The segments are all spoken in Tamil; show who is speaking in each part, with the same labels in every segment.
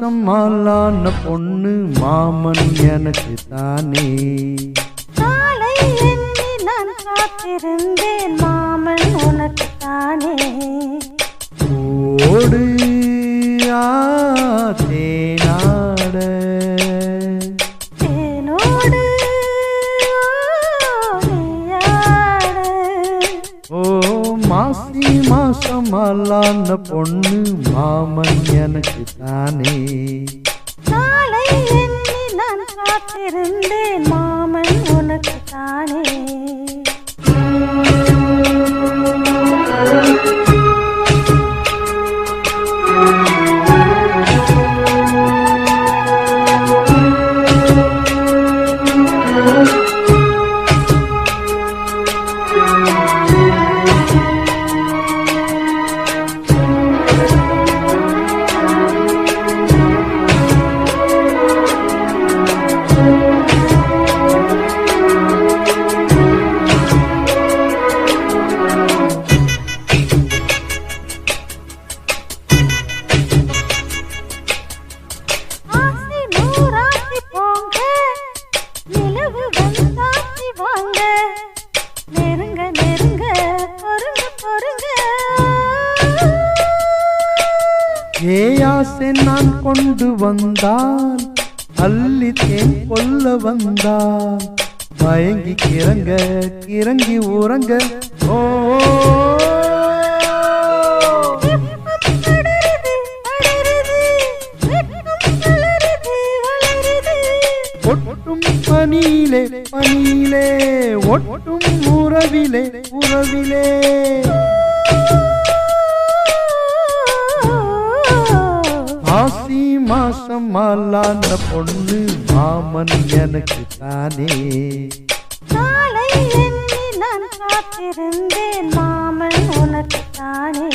Speaker 1: மாசம் ஆளான பொண்ணு மாமன் எனக்கு தானே.
Speaker 2: நாளை எண்ணி நான் காத்திருந்தேன் மாமன் உனக்கு தானே.
Speaker 1: ஓடு தேனாட
Speaker 2: தேனோடு
Speaker 1: ஓ மாசி மாசம் ஆளான பொண்ணு மாமன் எனக்கு தானே.
Speaker 2: நாளை எண்ணி நான் காத்திருந்தேன் மாமன் உனக்கு தானே.
Speaker 1: ஏயாசை நான் கொண்டு வந்தால் அள்ளி தேன் கொல்ல வந்தால் மயங்கி கிறங்க கிறங்கி உறங்க. ஓ ஒட்டும் பனியிலே பனியிலே ஒட்டும் உறவிலே உறவிலே. மாசி மாசம் ஆளான பொண்ணு மாமன் எனக்கு தானே.
Speaker 2: நாளை எண்ணி நான் காத்திருந்தேன் மாமன் உனக்கு தானே.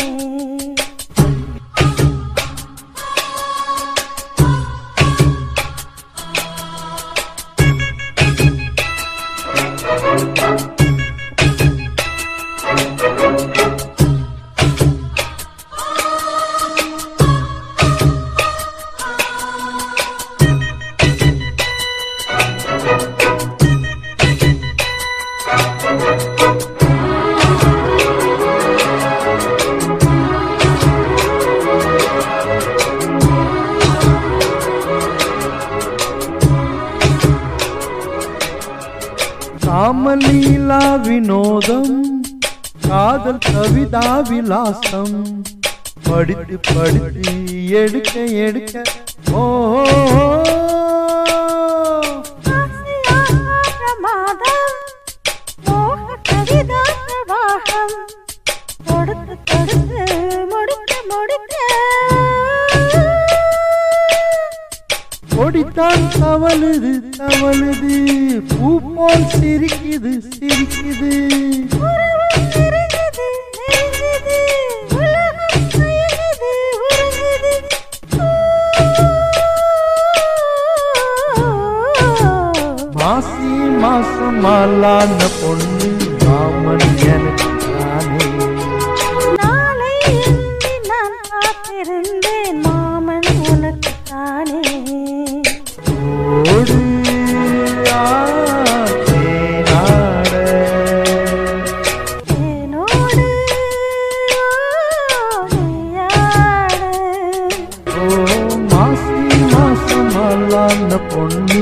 Speaker 1: காமலீலா வினோதம் காதல் கவிதா விலாசம் படித்து படித்து எடுக்க எடுக்க. ஓ கொடித்தான் தவழுது தவழுது பூ போல் சிரிக்குது சிரிக்குது. மாசி மாசம் ஆளான பொண்ணு மாமன் எனக்கு தானே.
Speaker 2: நாளை எண்ணி நான் காத்திருந்தேன் மாமன் உனக்கு தானே.
Speaker 1: ஓடு தேனாட
Speaker 2: தேனோடு
Speaker 1: ஓ மாசி மாசம் ஆளான பொண்ணு